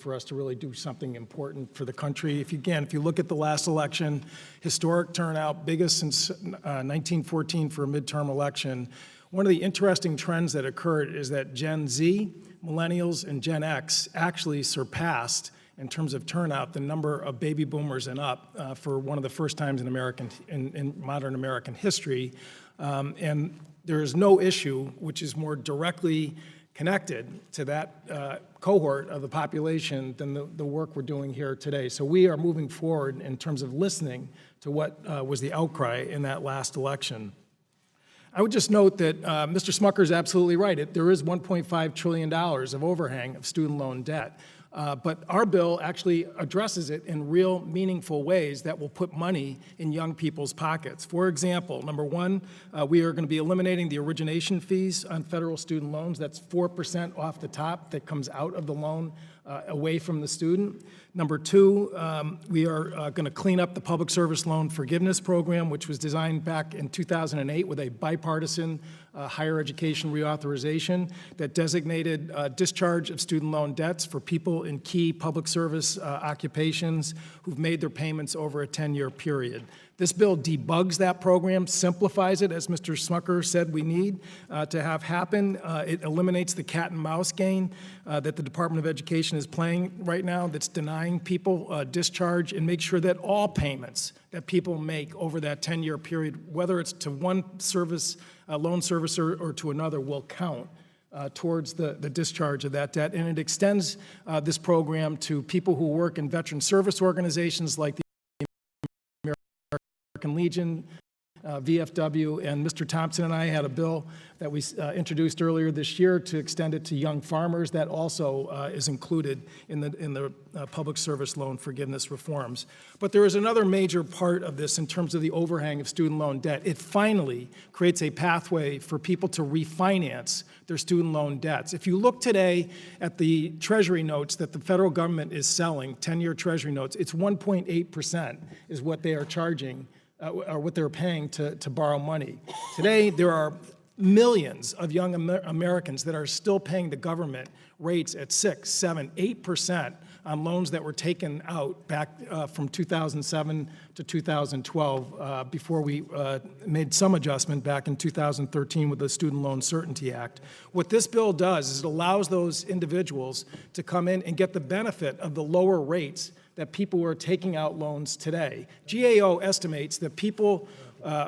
for us to really do something important for the country. If you look at the last election, historic turnout, biggest since 1914 for a midterm election. One of the interesting trends that occurred is that Gen Z, millennials, and Gen X actually surpassed, in terms of turnout, the number of baby boomers and up for one of the first times in modern American history. And there is no issue which is more directly connected to that cohort of the population than the work we're doing here today. So we are moving forward in terms of listening to what was the outcry in that last election. I would just note that Mr. Smucker is absolutely right. There is $1.5 trillion of overhang of student loan debt. But our bill actually addresses it in real, meaningful ways that will put money in young people's pockets. For example, number one, we are going to be eliminating the origination fees on federal student loans. That's 4% off the top that comes out of the loan away from the student. Number two, we are going to clean up the Public Service Loan Forgiveness Program, which was designed back in 2008 with a bipartisan higher education reauthorization that designated discharge of student loan debts for people in key public service occupations who've made their payments over a 10-year period. This bill debugs that program, simplifies it, as Mr. Smucker said we need to have happen. It eliminates the cat and mouse game that the Department of Education is playing right now that's denying people discharge, and make sure that all payments that people make over that 10-year period, whether it's to one service, loan servicer or to another, will count towards the discharge of that debt. And it extends this program to people who work in veteran service organizations like the American Legion, VFW, and Mr. Thompson and I had a bill that we introduced earlier this year to extend it to young farmers. That also is included in the public service loan forgiveness reforms. But there is another major part of this in terms of the overhang of student loan debt. It finally creates a pathway for people to refinance their student loan debts. If you look today at the Treasury notes that the federal government is selling, 10-year Treasury notes, it's 1.8% is what they are charging or what they're paying to borrow money. Today, there are millions of young Americans that are still paying the government rates at 6, 7, 8% on loans that were taken out back from 2007 to 2012 before we made some adjustment back in 2013 with the Student Loan Certainty Act. What this bill does is it allows those individuals to come in and get the benefit of the lower rates that people who are taking out loans today. GAO estimates that people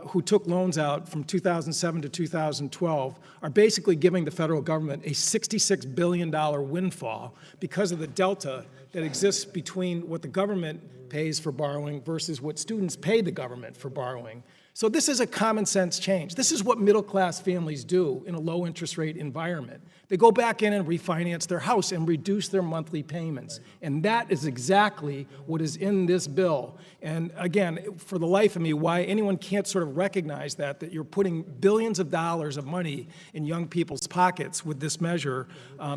who took loans out from 2007 to 2012 are basically giving the federal government a $66 billion windfall because of the delta that exists between what the government pays for borrowing versus what students pay the government for borrowing. So this is a common sense change. This is what middle class families do in a low interest rate environment. They go back in and refinance their house and reduce their monthly payments. And that is exactly what is in this bill. And again, for the life of me, why anyone can't sort of recognize that you're putting billions of dollars of money in young people's pockets with this measure,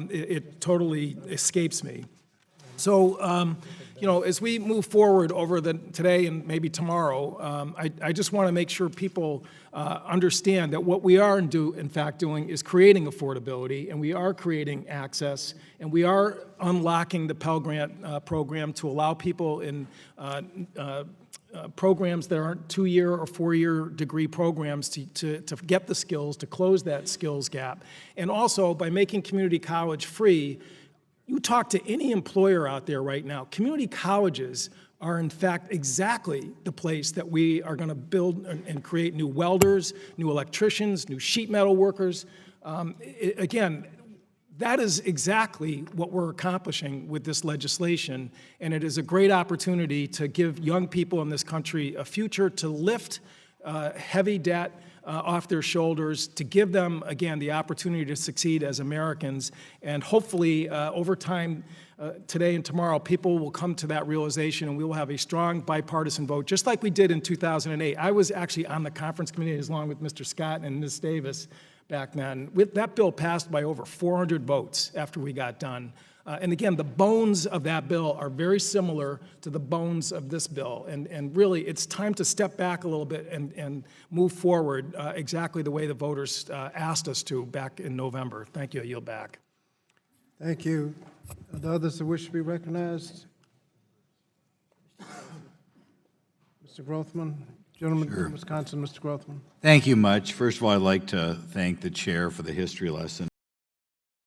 it totally escapes me. So, you know, as we move forward over today and maybe tomorrow, I just want to make sure people understand that what we are in fact doing is creating affordability, and we are creating access, and we are unlocking the Pell Grant program to allow people in programs that aren't 2-year or 4-year degree programs to get the skills, to close that skills gap. And also, by making community college free, you talk to any employer out there right now, community colleges are in fact exactly the place that we are going to build and create new welders, new electricians, new sheet metal workers. Again, that is exactly what we're accomplishing with this legislation, and it is a great opportunity to give young people in this country a future, to lift heavy debt off their shoulders, to give them, again, the opportunity to succeed as Americans. And hopefully, over time, today and tomorrow, people will come to that realization, and we will have a strong bipartisan vote, just like we did in 2008. I was actually on the conference committee along with Mr. Scott and Ms. Davis back then. That bill passed by over 400 votes after we got done. And again, the bones of that bill are very similar to the bones of this bill. And really, it's time to step back a little bit and move forward exactly the way the voters asked us to back in November. Thank you. I yield back. Thank you. Are there others that wish to be recognized? Mr. Grothman, gentleman from Wisconsin, Mr. Grothman. Thank you much. First of all, I'd like to thank the chair for the history lesson.